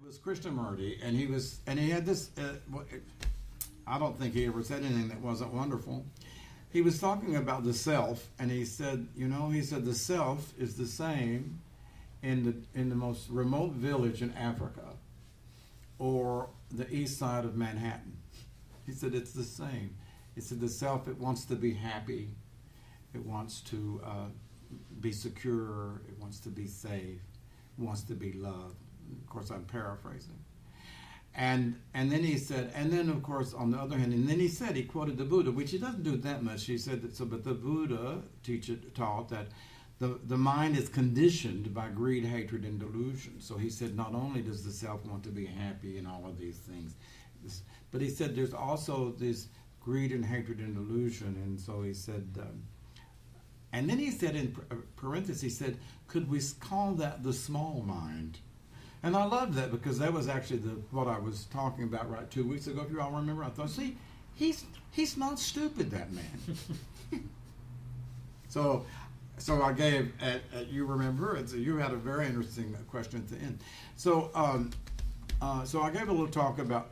It was Krishnamurti, and he had this. I don't think he ever said anything that wasn't wonderful. He was talking about the self, and he said, the self is the same in the most remote village in Africa, or the east side of Manhattan. He said it's the same. He said the self, it wants to be happy, it wants to be secure, it wants to be safe, it wants to be loved. Of course, I'm paraphrasing. And then he said, and then of course on the other hand, and then he said, he quoted the Buddha, which he doesn't do that much. He said that, but the Buddha taught that the mind is conditioned by greed, hatred, and delusion. So he said, not only does the self want to be happy and all of these things, but he said there's also this greed and hatred and delusion. And so he said, and then he said in parentheses, he said, could we call that the small mind? And I loved that because that was actually what I was talking about right 2 weeks ago. If you all remember, I thought, see, he's not stupid, that man. So I gave, you remember, you had a very interesting question at the end. So I gave a little talk about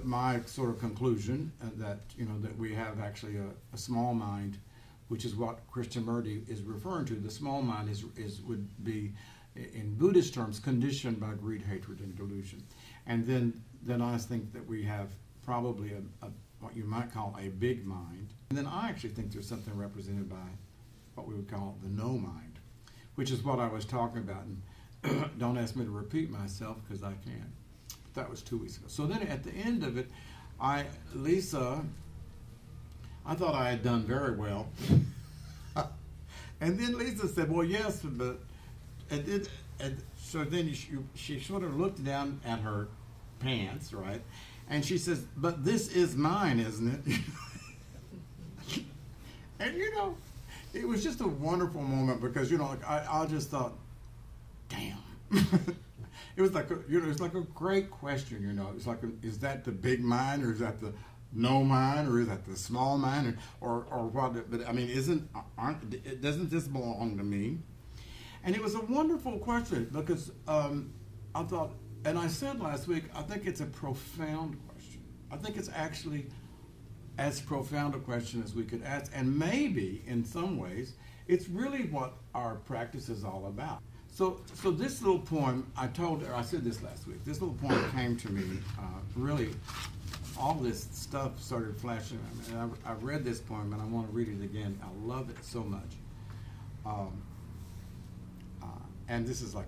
my sort of conclusion that we have actually a small mind, which is what Krishnamurti is referring to. The small mind would be, in Buddhist terms, conditioned by greed, hatred, and delusion. And then I think that we have probably what you might call a big mind. And then I actually think there's something represented by what we would call the no mind, which is what I was talking about. And don't ask me to repeat myself because I can. But that was 2 weeks ago. So then at the end of it, Lisa, I thought I had done very well. And then Lisa said, well, yes, but... And so then she sort of looked down at her pants, right? And she says, but this is mine, isn't it? And it was just a wonderful moment because, I just thought, damn. It was like it's like a great question, It's like, is that the big mind, or is that the no mind, or is that the small mind, or what? But I mean, doesn't this belong to me? And it was a wonderful question because I thought, and I said last week, I think it's a profound question. I think it's actually as profound a question as we could ask. And maybe, in some ways, it's really what our practice is all about. So this little poem, I said this last week, this little poem came to me, really, all this stuff started flashing. I read this poem, and I want to read it again. I love it so much. And this is like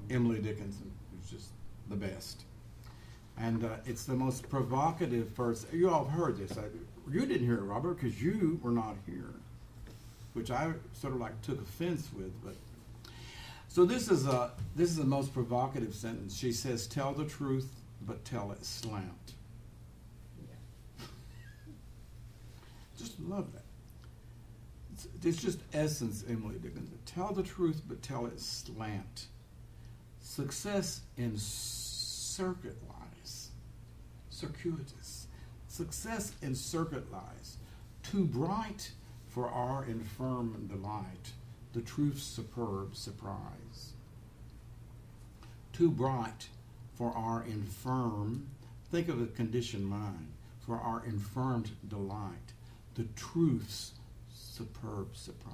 Emily Dickinson, who's just the best. And it's the most provocative first. You all have heard this. You didn't hear it, Robert, because you were not here, which I sort of like took offense with. But so this is the most provocative sentence. She says, "Tell the truth, but tell it slant." Yeah. Just love that. It's just essence, Emily Dickinson. Tell the truth, but tell it slant. Success in circuit lies. Circuitous. Success in circuit lies. Too bright for our infirm delight. The truth's superb surprise. Too bright for our infirm, think of a conditioned mind, for our infirmed delight. The truth's superb surprise.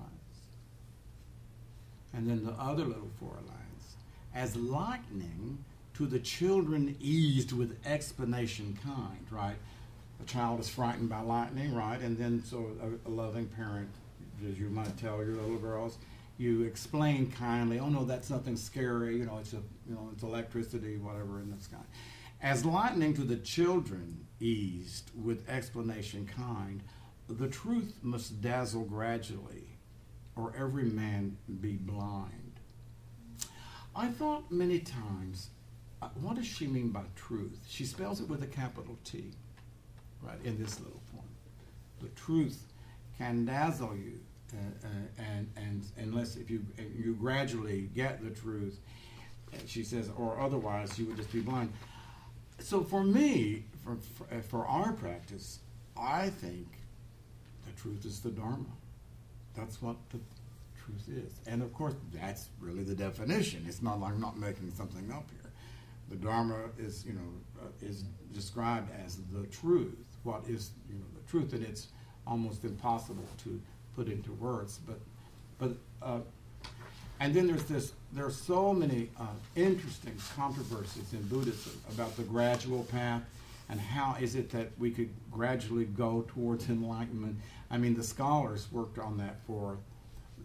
And then the other little 4 lines. As lightning to the children eased with explanation kind, right? A child is frightened by lightning, right? And then so a loving parent, as you might tell your little girls, you explain kindly, oh no, that's nothing scary, it's electricity, whatever in the sky. As lightning to the children eased with explanation kind, the truth must dazzle gradually, or every man be blind. I thought many times, what does she mean by truth? She spells it with a capital T, right, in this little poem. The truth can dazzle you, and unless if you gradually get the truth, she says, or otherwise you would just be blind. So for me, for our practice, I think the truth is the Dharma. That's what the truth is. And of course, that's really the definition. It's not like I'm not making something up here. The Dharma is, is described as the truth. What is, the truth, and it's almost impossible to put into words. But and then there are so many interesting controversies in Buddhism about the gradual path and how is it that we could gradually go towards enlightenment. I mean, the scholars worked on that for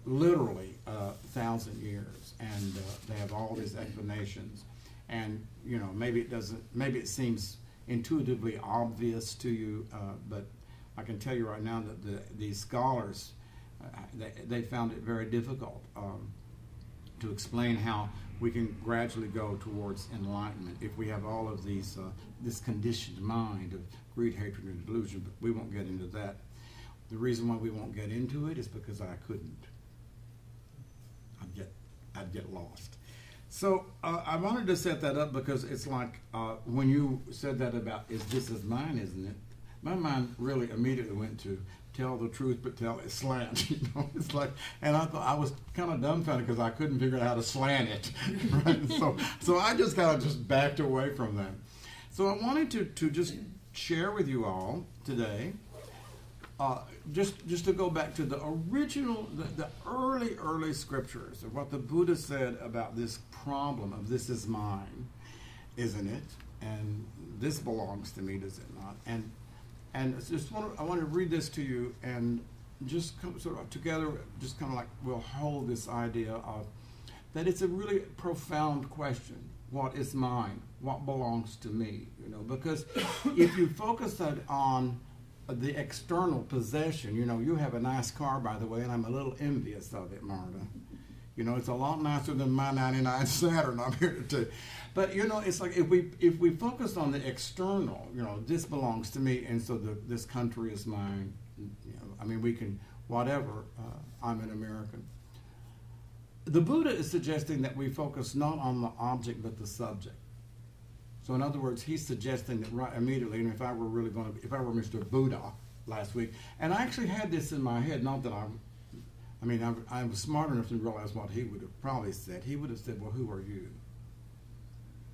literally 1,000 years, and they have all these explanations. And maybe it seems intuitively obvious to you, but I can tell you right now that these scholars they found it very difficult to explain how we can gradually go towards enlightenment if we have all of these this conditioned mind of greed, hatred, and delusion. But we won't get into that. The reason why we won't get into it is because I couldn't. I'd get lost. So I wanted to set that up because it's like when you said that about this is mine, isn't it? My mind really immediately went to tell the truth but tell it slant. It's like, and I thought I was kind of dumbfounded because I couldn't figure out how to slant it. Right? So I just kind of just backed away from that. So I wanted to just share with you all today. Just to go back to the original, the early scriptures of what the Buddha said about this problem of this is mine, isn't it? And this belongs to me, does it not? And I want to read this to you and just sort of together, just kind of like we'll hold this idea of that it's a really profound question. What is mine? What belongs to me? Because if you focus on the external possession, you have a nice car, by the way, and I'm a little envious of it, Marta. It's a lot nicer than my '99 Saturn, I'm here to tell you. But it's like if we focus on the external, this belongs to me, and so this country is mine. I mean, we can whatever. I'm an American. The Buddha is suggesting that we focus not on the object but the subject. So in other words, he's suggesting that right immediately, and if I were Mr. Buddha last week, and I actually had this in my head, not that I was smart enough to realize what he would have probably said. He would have said, well, who are you?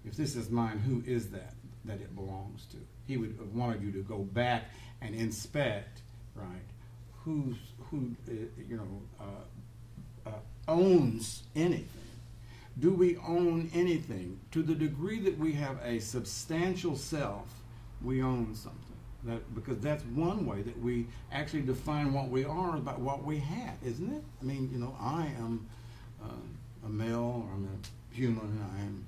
If this is mine, who is that it belongs to? He would have wanted you to go back and inspect, right, who owns anything. Do we own anything? To the degree that we have a substantial self, we own something. Because that's one way that we actually define what we are about what we have, isn't it? I mean, I am a male, or I'm a human,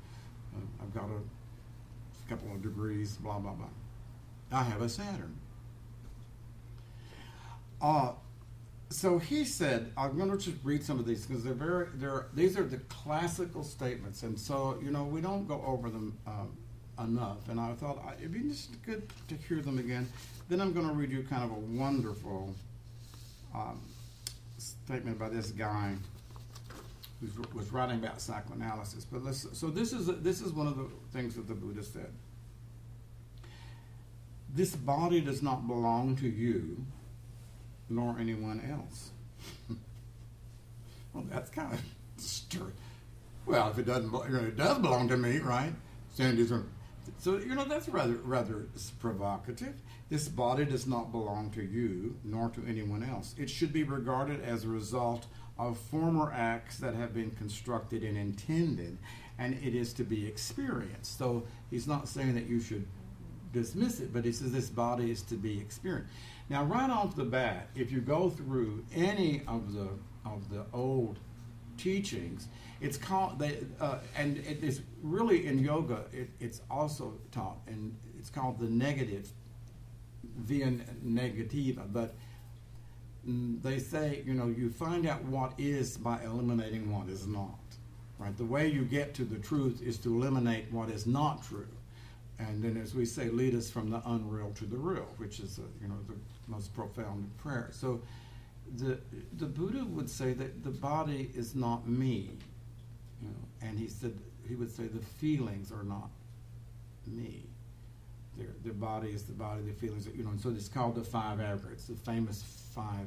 I've got a couple of degrees, blah, blah, blah. I have a Saturn. So he said, I'm going to just read some of these because these are the classical statements, and so we don't go over them enough. And I thought it'd be just good to hear them again. Then I'm going to read you kind of a wonderful statement by this guy who was writing about psychoanalysis. But so this is one of the things that the Buddha said. This body does not belong to you, nor anyone else. Well, that's kind of stir. Well, if it doesn't, it does belong to me, right? So that's rather provocative. This body does not belong to you, nor to anyone else. It should be regarded as a result of former acts that have been constructed and intended, and it is to be experienced. So he's not saying that you should dismiss it, but he says this body is to be experienced. Now, right off the bat, if you go through any of the old teachings, it's called and it is really in yoga. It's also taught, and it's called the negative, via negativa. But they say you find out what is by eliminating what is not. Right. The way you get to the truth is to eliminate what is not true. And then, as we say, lead us from the unreal to the real, which is the most profound prayer. So, the Buddha would say that the body is not me, and he would say the feelings are not me. The body is the body, the feelings, and so it's called the five aggregates, the famous five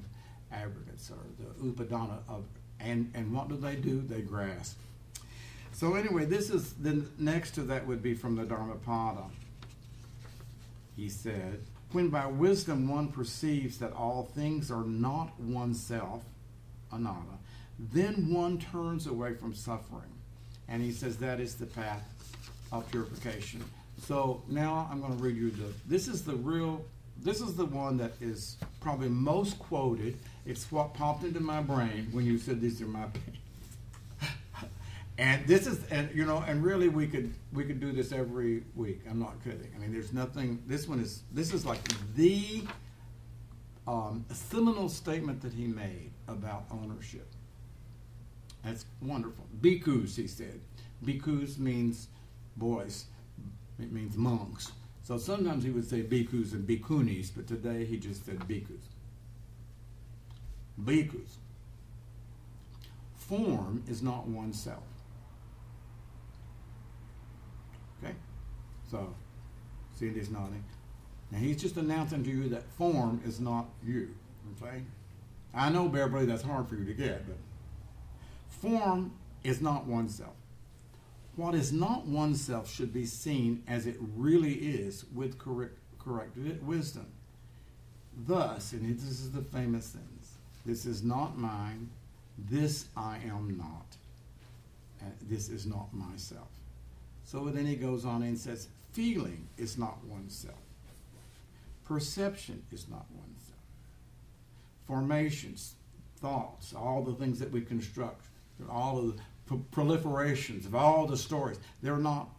aggregates, or the upadana of, and what do? They grasp. So anyway, this is the next to that would be from the Dharmapada. He said, when by wisdom one perceives that all things are not oneself, anatta, then one turns away from suffering. And he says that is the path of purification. So now I'm going to read you this is the one that is probably most quoted. It's what popped into my brain when you said these are my pains. And this is, and you know, and really we could do this every week. I'm not kidding. I mean, there's nothing. This is like the seminal statement that he made about ownership. That's wonderful. Bhikkhus, he said. Bhikkhus means boys. It means monks. So sometimes he would say bhikkhus and bhikkhunis, but today he just said bhikkhus. Bhikkhus. Form is not oneself. Okay? So, see this nodding? Now he's just announcing to you that form is not you. Okay? I know, Beverly, that's hard for you to get, but form is not oneself. What is not oneself should be seen as it really is with correct wisdom. Thus, and this is the famous sentence, this is not mine, this I am not, and this is not myself. So then he goes on and says, feeling is not oneself. Perception is not oneself. Formations, thoughts, all the things that we construct, all of the proliferations of all the stories, they're not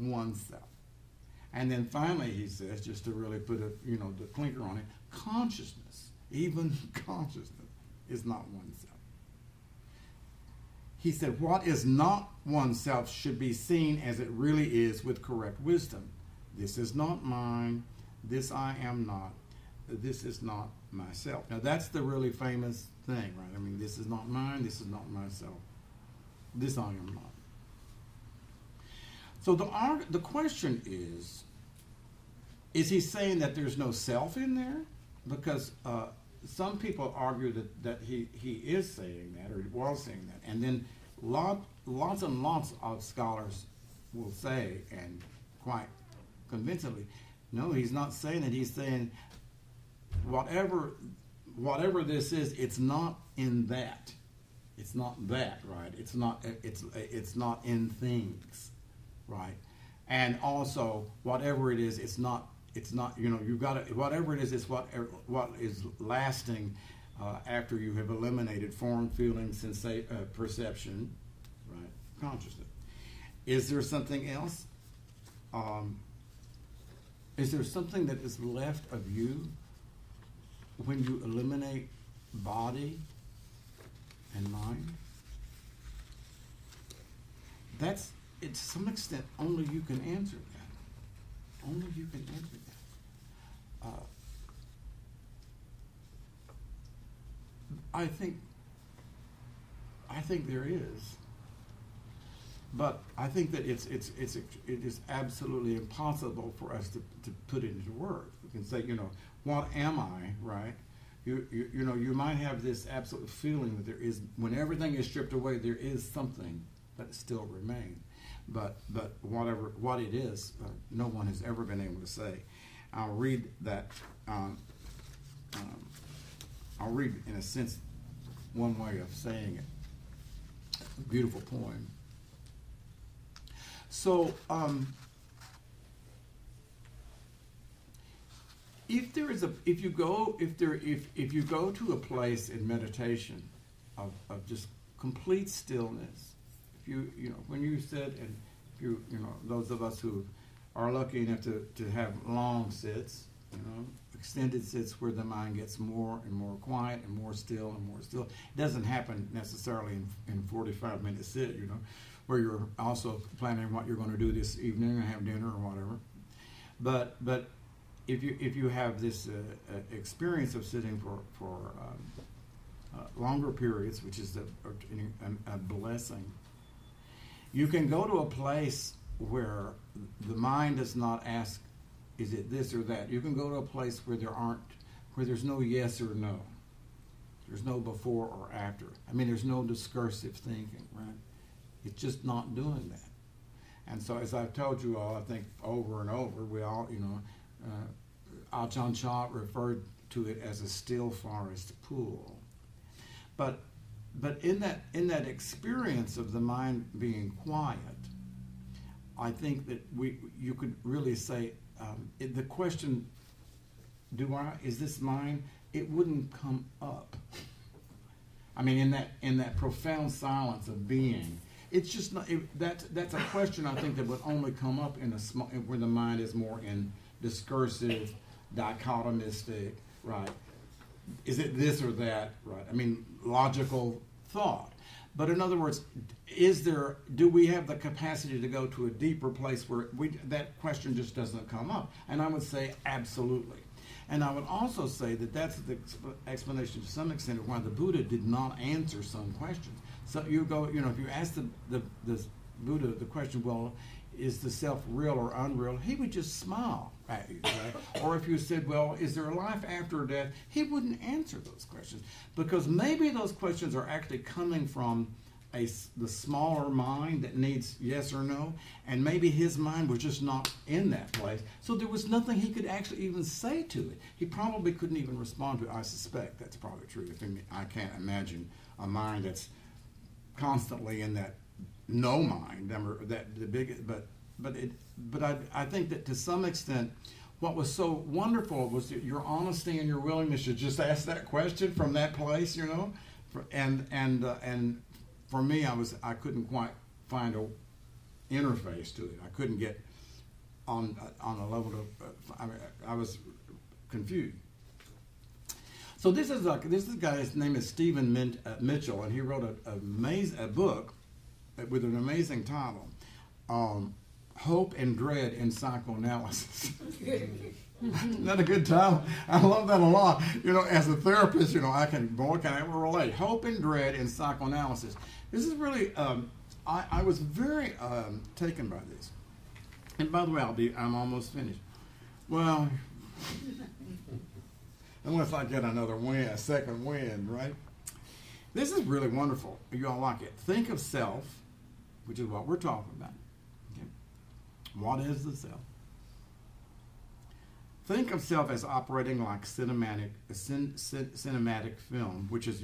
oneself. And then finally he says, just to really put the clinker on it, consciousness, even consciousness, is not oneself. He said, what is not oneself should be seen as it really is with correct wisdom. This is not mine, this I am not, this is not myself. Now that's the really famous thing, right? I mean, this is not mine, this is not myself. This I am not. So the question is he saying that there's no self in there? Because some people argue that he is saying that, or he was saying that. And then lots and lots of scholars will say, and quite convincingly, no, he's not saying that. He's saying whatever this is, it's not in that. It's not that, right? It's not in things, right? And also, whatever it is, it's not. You've got to, whatever it is, it's what is lasting after you have eliminated form, feeling, perception, right? Consciousness. Is there something else? Is there something that is left of you when you eliminate body and mind? That's, to some extent, only you can answer that. Only you can answer that. I think there is, but I think that it is absolutely impossible for us to put it into words. We can say, what am I, right? You might have this absolute feeling that there is, when everything is stripped away, there is something that still remains. But what it is, no one has ever been able to say. I'll read that. I'll read, in a sense, one way of saying it. A beautiful poem. So, if you go to a place in meditation of just complete stillness, when you sit, and those of us who are lucky enough to have long sits, extended sits where the mind gets more and more quiet and more still and more still. It doesn't happen necessarily in 45-minute sit, where you're also planning what you're going to do this evening or have dinner or whatever. But if you have this experience of sitting for longer periods, which is a blessing, you can go to a place where the mind does not ask, is it this or that? You can go to a place where there's no yes or no. There's no before or after. I mean, there's no discursive thinking, right? It's just not doing that. And so, as I've told you all, I think over and over, we all, Ajahn Chah referred to it as a still forest pool. But in that experience of the mind being quiet, I think that you could really say the question, is this mine? It wouldn't come up. I mean, in that profound silence of being, it's just not. That's a question I think that would only come up in where the mind is more in discursive, dichotomistic, right? Is it this or that, right? I mean, logical thought. But in other words, do we have the capacity to go to a deeper place where that question just doesn't come up? And I would say absolutely. And I would also say that that's the explanation to some extent of why the Buddha did not answer some questions. So you go, if you ask the Buddha the question, well, is the self real or unreal? He would just smile at you, right? Or if you said, well, is there a life after death? He wouldn't answer those questions, because maybe those questions are actually coming from the smaller mind that needs yes or no, and maybe his mind was just not in that place, so there was nothing he could actually even say to it. He probably couldn't even respond to it. I suspect that's probably true. I can't imagine a mind that's constantly in that no mind, that the biggest, but I think that to some extent, what was so wonderful was your honesty and your willingness to just ask that question from that place, and for me, I couldn't quite find a interface to it. I couldn't get on a level of. I was confused. So this is a guy. His name is Stephen Mitchell, and he wrote a book with an amazing title, "Hope and Dread in Psychoanalysis." Isn't that a good title? I love that a lot. As a therapist, I can ever relate. Hope and Dread in Psychoanalysis. This is really, I was very taken by this. And by the way, I'm almost finished. Well, unless I get another a second wind, right? This is really wonderful. You all like it. Think of self, which is what we're talking about. Okay? What is the self? Think of self as operating like cinematic film, which is,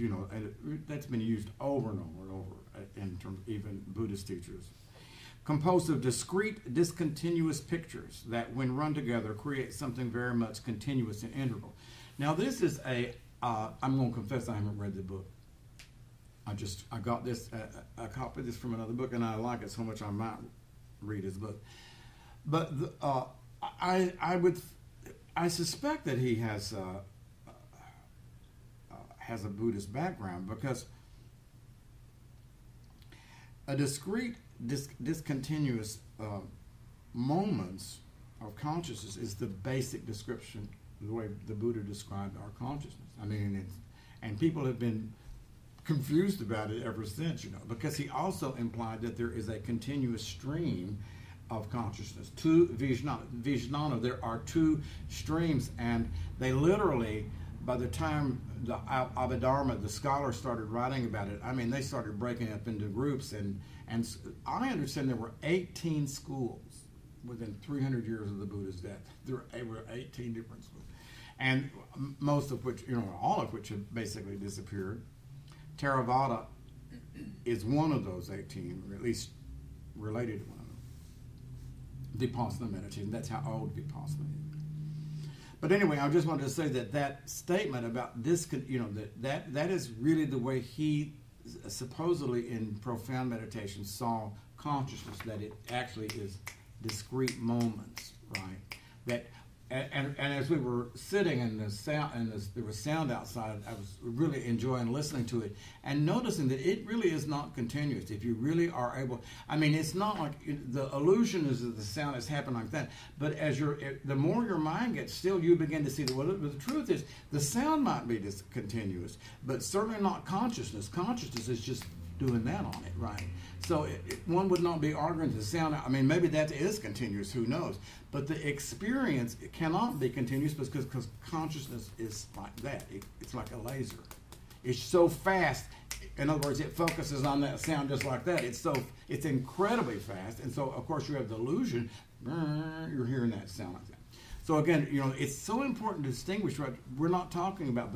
that's been used over and over and over in terms of even Buddhist teachers. Composed of discrete, discontinuous pictures that, when run together, create something very much continuous and integral. Now, this is I'm going to confess I haven't read the book. I got this, I copied this from another book, and I like it so much I might read his book. But I suspect that he has a Buddhist background, because a discrete, discontinuous moments of consciousness is the basic description, the way the Buddha described our consciousness. I mean, and people have been confused about it ever since, because he also implied that there is a continuous stream of consciousness. Two Vijnana, there are two streams, and they literally, by the time the Abhidharma, the scholars started writing about it, they started breaking up into groups, and I understand there were 18 schools within 300 years of the Buddha's death. There were 18 different schools, and most of which, all of which have basically disappeared. Theravada is one of those 18, or at least related to one of them. Vipassana meditation, that's how old Vipassana is. But anyway, I just wanted to say that statement about this, that is really the way he supposedly in profound meditation saw consciousness, that it actually is discrete moments, right? That and as we were sitting in the sound, and there was sound outside, I was really enjoying listening to it and noticing that it really is not continuous. If you really are able, it's not like the illusion is that the sound has happened like that. But the more your mind gets still, you begin to see that. Well, the truth is, the sound might be discontinuous, but certainly not consciousness. Consciousness is just doing that on it, right? So one would not be arguing the sound. Maybe that is continuous, who knows? But the experience, it cannot be continuous, because consciousness is like that. It's like a laser. It's so fast, In other words, it focuses on that sound just like that. It's incredibly fast, and so of course you have the illusion. You're hearing that sound like that. So again, it's so important to distinguish. Right, we're not talking about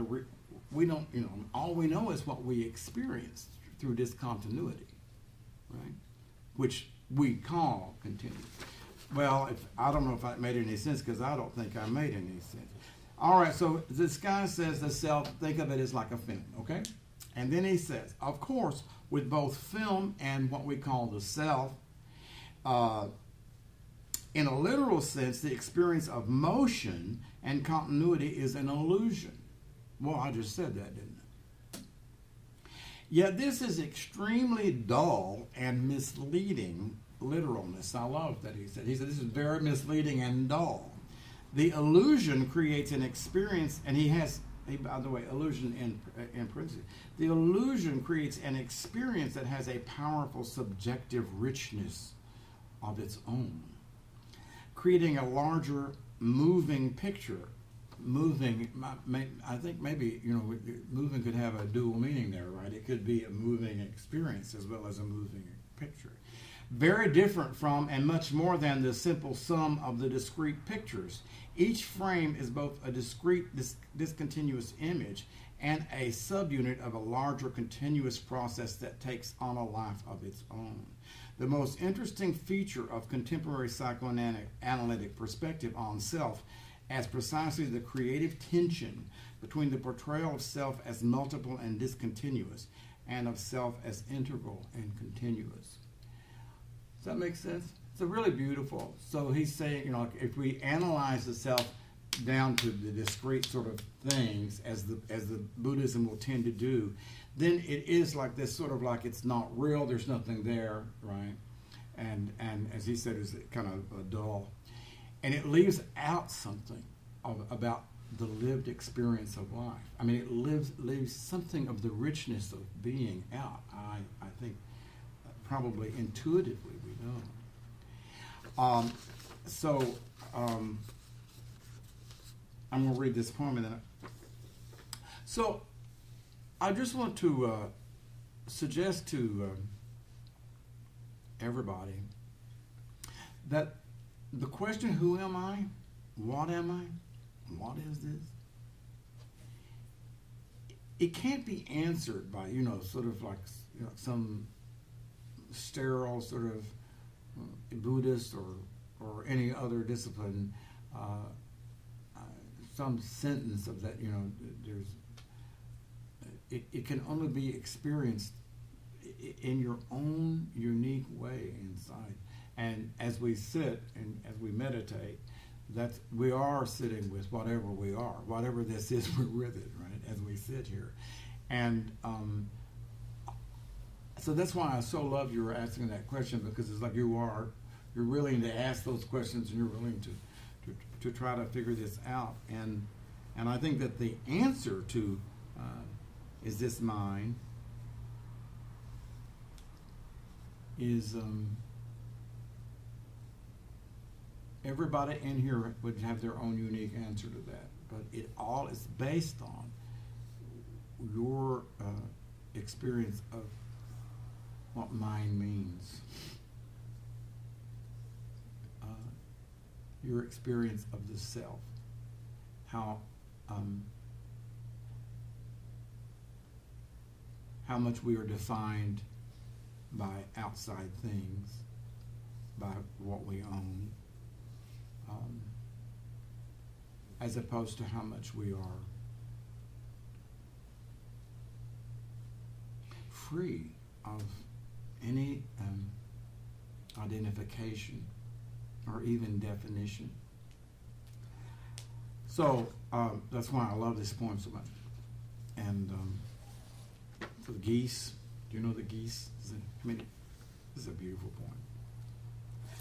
we don't. All we know is what we experience through discontinuity, right? Which we call continuous. Well, I don't know if that made any sense, because I don't think I made any sense. All right, so this guy says the self, think of it as like a film, okay? And then he says, of course, with both film and what we call the self, in a literal sense, the experience of motion and continuity is an illusion. Well, I just said that, didn't I? Yet this is extremely dull and misleading literalness. I love that he said. He said this is very misleading and dull. The illusion creates an experience, and by the way, illusion in parentheses. The illusion creates an experience that has a powerful subjective richness of its own, creating a larger moving picture. Moving, I think maybe, moving could have a dual meaning there, right? It could be a moving experience as well as a moving picture. Very different from and much more than the simple sum of the discrete pictures. Each frame is both a discrete, discontinuous image and a subunit of a larger continuous process that takes on a life of its own. The most interesting feature of contemporary psychoanalytic perspective on self as precisely the creative tension between the portrayal of self as multiple and discontinuous and of self as integral and continuous. Does that make sense? It's really beautiful. So he's saying, if we analyze the self down to the discrete sort of things, as the Buddhism will tend to do, then it is like this sort of like it's not real. There's nothing there, right? And as he said, it's kind of dull, and it leaves out something about the lived experience of life. I mean, it leaves something of the richness of being out. I think probably intuitively we know. I'm going to read this poem, and then. So, I just want to suggest to everybody that the question, who am I? What am I? What is this? It can't be answered by, sort of like some sterile sort of Buddhist or any other discipline, some sentence of that, it can only be experienced in your own unique way inside. And as we sit and as we meditate, we are sitting with whatever we are, whatever this is, we're with it, right? As we sit here, and so that's why I so love you asking that question, because it's like you're willing to ask those questions, and you're willing to try to figure this out, and I think that the answer to is this mine is everybody in here would have their own unique answer to that, but it all is based on your experience of what mine means, your experience of the self, how much we are defined by outside things, by what we own, as opposed to how much we are free of any identification or even definition. So that's why I love this poem so much. And for the Geese, do you know the Geese? This is a beautiful poem.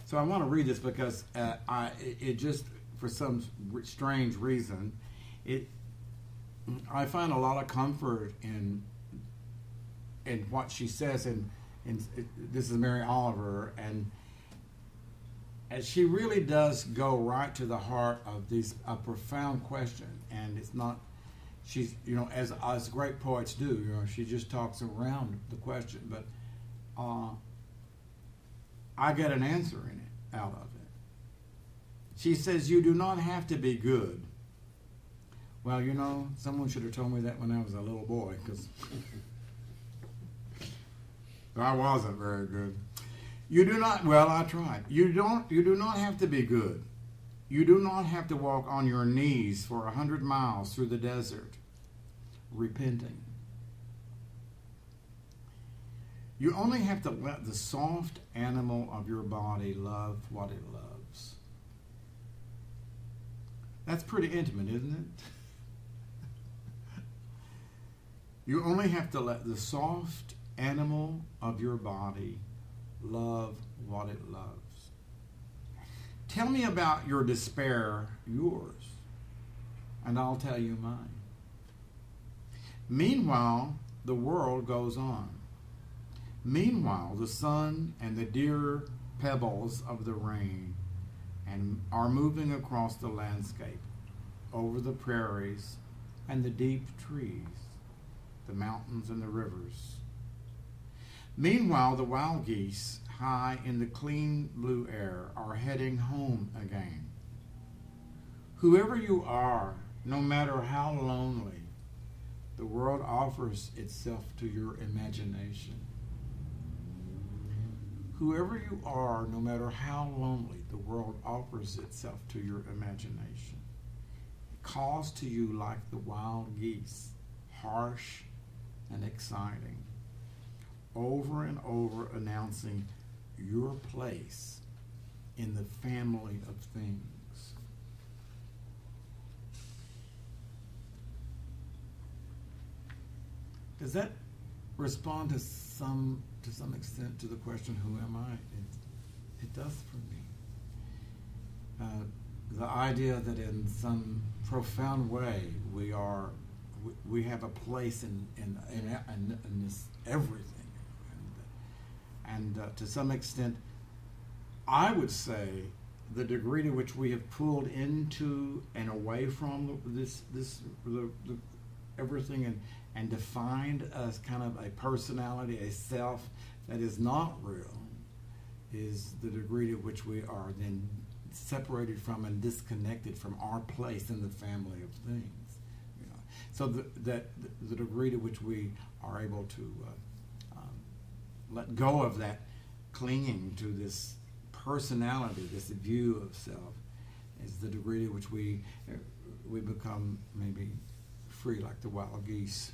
So I want to read this because it just, for some strange reason, I find a lot of comfort in what she says, and this is Mary Oliver, and she really does go right to the heart of a profound question, and it's not, she's, as great poets do, she just talks around the question, but I get an answer in it, out of it. She says, you do not have to be good. Well, someone should have told me that when I was a little boy, because I wasn't very good. I tried. You do not have to be good. You do not have to walk on your knees for 100 miles through the desert, repenting. You only have to let the soft animal of your body love what it loves. That's pretty intimate, isn't it? You only have to let the soft animal of your body love what it loves. Tell me about your despair, yours, and I'll tell you mine. Meanwhile, the world goes on. Meanwhile, the sun and the dear pebbles of the rain are moving across the landscape, over the prairies and the deep trees, the mountains and the rivers. Meanwhile, the wild geese, high in the clean blue air, are heading home again. Whoever you are, no matter how lonely, the world offers itself to your imagination. Whoever you are, no matter how lonely, the world offers itself to your imagination. It calls to you like the wild geese, harsh and exciting, over and over announcing your place in the family of things. Does that respond to some extent to the question, who am I? It does for me. The idea that in some profound way we have a place in this everything. And to some extent, I would say the degree to which we have pulled into and away from the everything and defined as kind of a personality, a self that is not real, is the degree to which we are then separated from and disconnected from our place in the family of things. So the degree to which we are able to let go of that clinging to this personality, this view of self, is the degree to which we become maybe free like the wild geese.